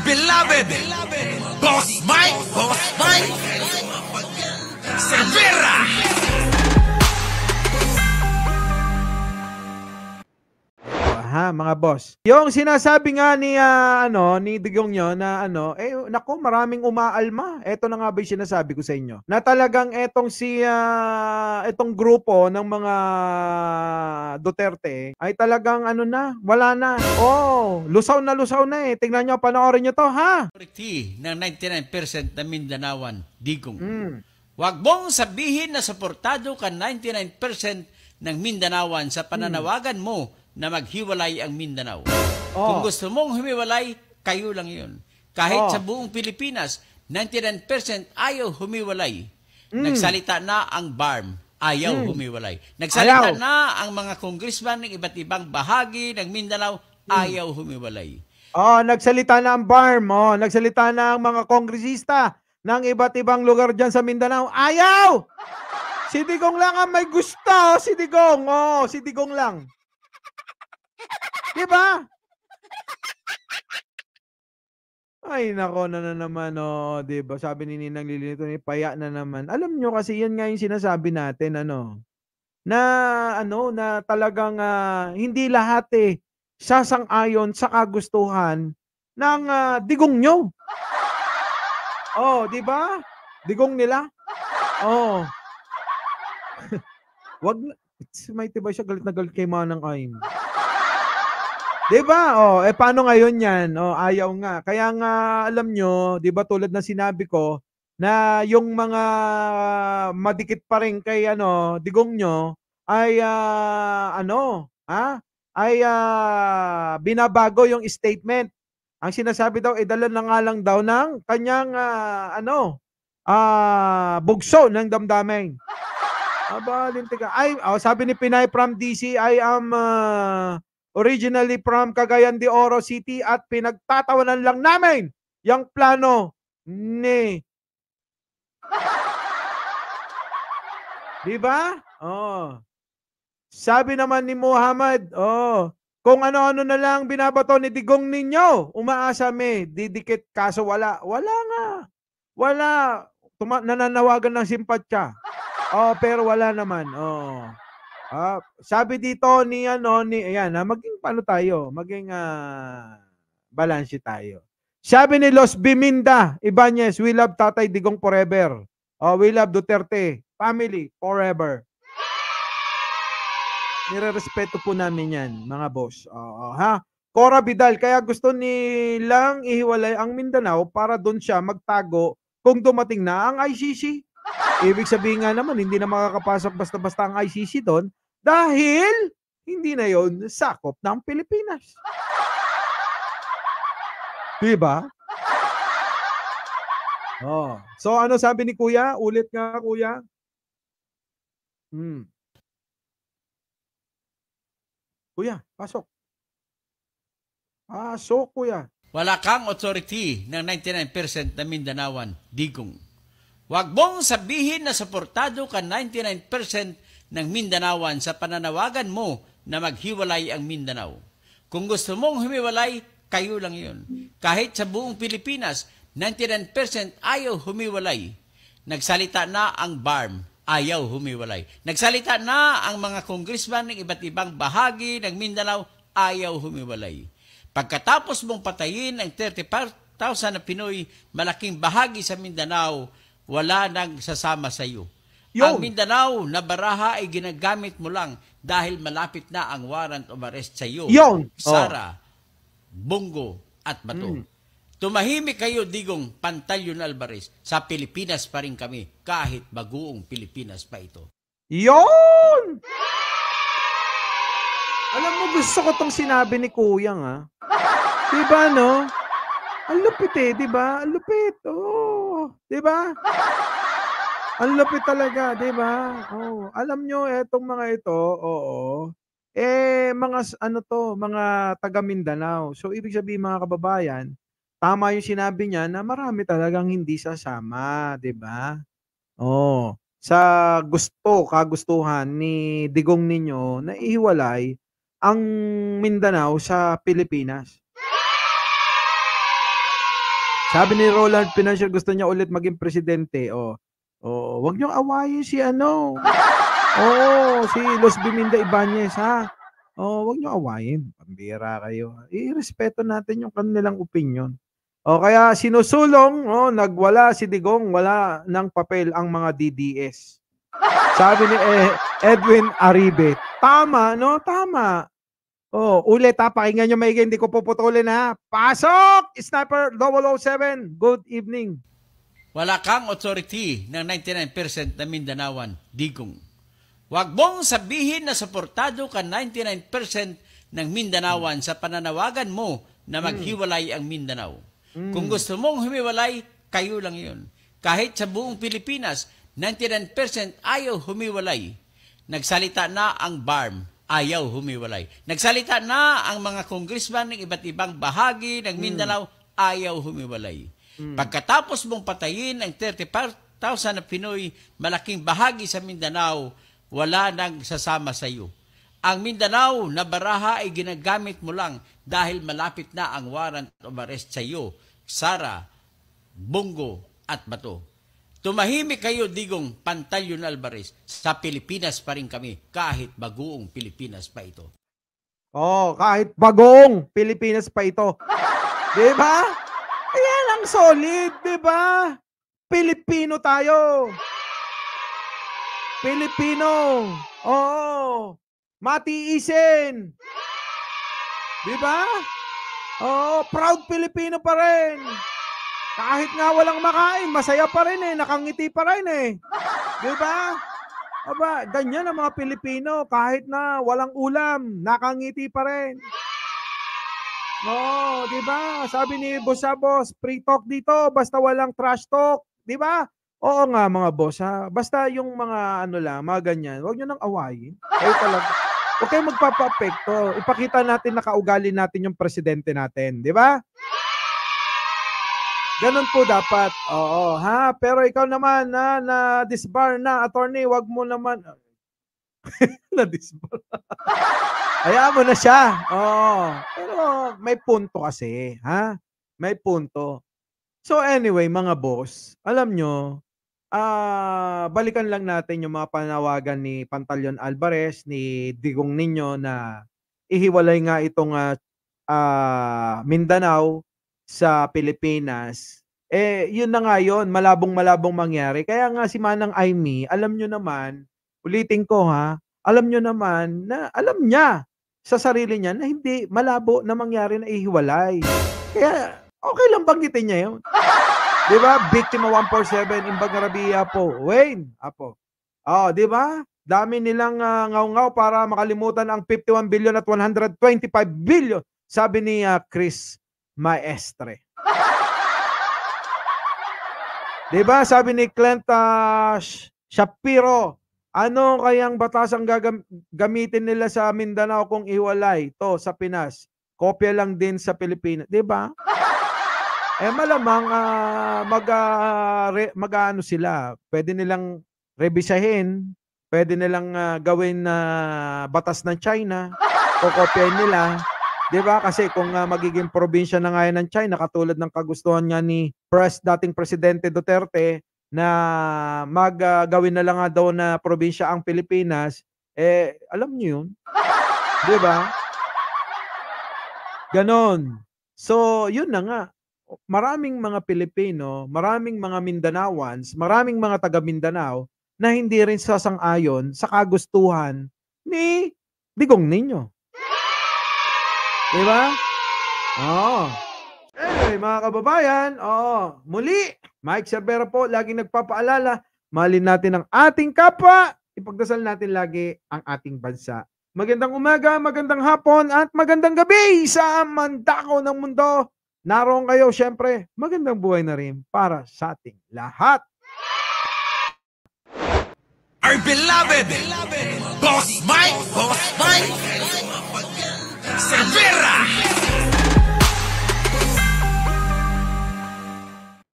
beloved Boss Mike Cervera. Ha, mga boss. Yung sinasabi nga ni ni Digong nyo na naku, maraming umaalma. Ito na nga ba yung sinasabi ko sa inyo? Na talagang etong etong grupo ng mga Duterte ay talagang wala na. Oh, lusaw na eh. Tingnan nyo, panoorin nyo to, ha? Ng 99% na Mindanaoan, Digong. Mm. Huwag mong sabihin na suportado ka 99% ng Mindanaoan sa pananawagan mo na maghiwalay ang Mindanao. Kung gusto mong humiwalay, kayo lang yun. Kahit sa buong Pilipinas, 99% ayaw humiwalay. Nagsalita na ang BARM, ayaw humiwalay. Nagsalita na ang mga congressman ng iba't ibang bahagi ng Mindanao, ayaw humiwalay. Nagsalita na ang BARM, nagsalita na ang mga kongresista ng iba't ibang lugar dyan sa Mindanao, ayaw! Si Digong lang ang may gusto, si Digong, si Digong lang. Diba? Ay, nako na naman, diba? Sabi ni Ninang Lilito, paya na naman. Alam nyo kasi yan nga yung sinasabi natin, na talagang hindi lahat sasang-ayon sa kagustuhan ng digong nyo. Diba? Digong nila. Wag na. May tibay siya, galit na galit kay Manang Aim. Diba? Paano ngayon yan? Ayaw nga. Kaya nga, alam nyo, diba tulad na sinabi ko, na yung mga madikit pa rin kay Digong nyo, ay binabago yung statement. Ang sinasabi daw, dala na nga lang daw ng kanyang bugso ng damdamin. Sabi ni Pinay from DC, I am originally from Cagayan de Oro City at pinagtatawanan lang namin yung plano ni. Diba? Sabi naman ni Muhammad, kung ano-ano na lang binabato ni Digong ninyo, umaasa didikit, kaso wala. Wala nga. Wala. Nananawagan ng simpatya. Pero wala naman. Sabi dito ayan, maging maging balance tayo. Sabi ni Los Biminda Ibanez, we love Tatay Digong forever. We love Duterte family forever. Nirerespeto po namin yan, mga boss. Cora Vidal, kaya gusto nilang ihiwalay ang Mindanao para doon siya magtago kung dumating na ang ICC. Ibig sabihin nga naman, hindi na makakapasok basta-basta ang ICC doon dahil hindi na yon sakop ng Pilipinas. Diba? So ano sabi ni Kuya? Ulit nga, Kuya. Kuya, pasok. Pasok, Kuya. Wala kang authority ng 99% na Mindanaoan, Digong. Huwag mong sabihin na suportado ka 99% ng Mindanaoan sa pananawagan mo na maghiwalay ang Mindanao. Kung gusto mong humiwalay, kayo lang yun. Kahit sa buong Pilipinas, 99% ayaw humiwalay. Nagsalita na ang BARM, ayaw humiwalay. Nagsalita na ang mga congressman ng iba't ibang bahagi ng Mindanao, ayaw humiwalay. Pagkatapos mong patayin ang 35,000 na Pinoy, malaking bahagi sa Mindanao, wala nang sasama sa iyo. Ang Mindanao na baraha ay ginagamit mo lang dahil malapit na ang warrant of arrest sa iyo. Sara, Bongo at Bato. Tumahimik kayo, Digong, Pantaleon Alvarez. Sa Pilipinas pa rin kami, kahit bagoong Pilipinas pa ito. Yun! Alam mo, gusto ko tong sinabi ni Kuya, Diba, no? Ang lupit diba? Ang lupit. Diba? Ang lupit talaga, diba? Alam nyo, etong mga ito, mga taga Mindanao. So, ibig sabihin, mga kababayan, tama yung sinabi niya na marami talagang hindi sasama, diba? Sa kagustuhan ni Digong ninyo na ihiwalay ang Mindanao sa Pilipinas. Sabi ni Roland Financial, gusto niya ulit maging presidente. Wag niyong awayin si ano. Si Los Biminda Ibanez, ha? Wag niyong awayin. Pambira kayo. Irespeto natin yung kanilang opinion. Kaya sinusulong, nagwala si Digong, wala ng papel ang mga DDS. Sabi ni Edwin Aribe, tama, no? Tama. Ulit ha, pakinggan nyo maigi, hindi ko puputulin ha. Pasok! Sniper 007, good evening. Wala kang authority ng 99% na Mindanaoan, Digong. Huwag mong sabihin na suportado ka 99% ng Mindanaoan sa pananawagan mo na maghiwalay ang Mindanao. Kung gusto mong humiwalay, kayo lang yun. Kahit sa buong Pilipinas, 99% ayaw humiwalay. Nagsalita na ang BARM, ayaw humiwalay. Nagsalita na ang mga congressman ng iba't ibang bahagi ng Mindanao, ayaw humiwalay. Pagkatapos mong patayin ang 35,000 na Pinoy, malaking bahagi sa Mindanao, wala nang sasama sa iyo. Ang Mindanao na baraha ay ginagamit mo lang dahil malapit na ang warrant of arrest sa iyo, Sara, Bongo at Bato. Tumahimik kayo, Digong, Pantaleon Alvarez. Sa Pilipinas pa rin kami, kahit bagoong Pilipinas pa ito. Kahit bagoong Pilipinas pa ito. Diba? Ayan ang solid, diba? Pilipino tayo. Pilipino. Matiisin. Diba? Proud Pilipino pa rin. Kahit nga walang makain, masaya pa rin nakangiti pa rin Diba? Ganyan ang mga Pilipino, kahit na walang ulam, nakangiti pa rin. Diba? Sabi ni Boss Boss, free talk dito, basta walang trash talk. Diba? Oo nga mga boss ha. Basta yung mga mga ganyan, huwag nyo nang awayin. Talaga. Huwag kayo magpapa-apekto. Ipakita natin na kaugali natin yung presidente natin. Di ba? Ganun po dapat. Ha? Pero ikaw naman, na-disbar na, attorney, wag mo naman. Na-disbar. Hayaan mo na siya. Pero may punto kasi. Ha? May punto. So anyway, mga boss, alam nyo, balikan lang natin yung mga panawagan ni Pantaleon Alvarez, ni Digong Niño na ihiwalay nga itong Mindanao sa Pilipinas. Yun na nga yun, malabong-malabong mangyari. Kaya nga si Manang Aimee, alam nyo naman, ulitin ko ha, alam nyo naman na alam niya sa sarili niya na hindi malabo na mangyari na ihiwalay. Kaya okay lang banggitin niya yun. Diba? Biktima 147, Imbag Rabia po. Wayne, apo. Diba? Dami nilang ngaw-ngaw para makalimutan ang 51 billion at 125 billion. Sabi ni Chris Maestre. Diba? Sabi ni Clint Shapiro, ano kayang batas ang gamitin nila sa Mindanao kung iwalay? To sa Pinas. Kopya lang din sa Pilipinas. Diba? Malamang mag-ano sila. Pwede nilang rebisahin, pwede nilang gawin na batas ng China, kokopyahin nila. 'Di ba? Kasi kung magiging probinsya na nga ng China, katulad ng kagustuhan nga ni dating Presidente Duterte na maggawin na lang nga daw na probinsya ang Pilipinas, alam niyo 'yun. 'Di ba? Ganon. So, 'yun na nga. Maraming mga Pilipino, maraming mga Mindanaoans, maraming mga taga Mindanao na hindi rin sasang-ayon sa kagustuhan ni Digong Niño. Diba? Anyway, mga kababayan, muli, Mike Cervera po, laging nagpapaalala, mahalin natin ang ating kapwa, ipagdasal natin lagi ang ating bansa. Magandang umaga, magandang hapon, at magandang gabi sa mandako ng mundo. Naroon kayo, syempre, magandang buhay na rin para sa ating lahat. Our beloved Boss Mike Cervera.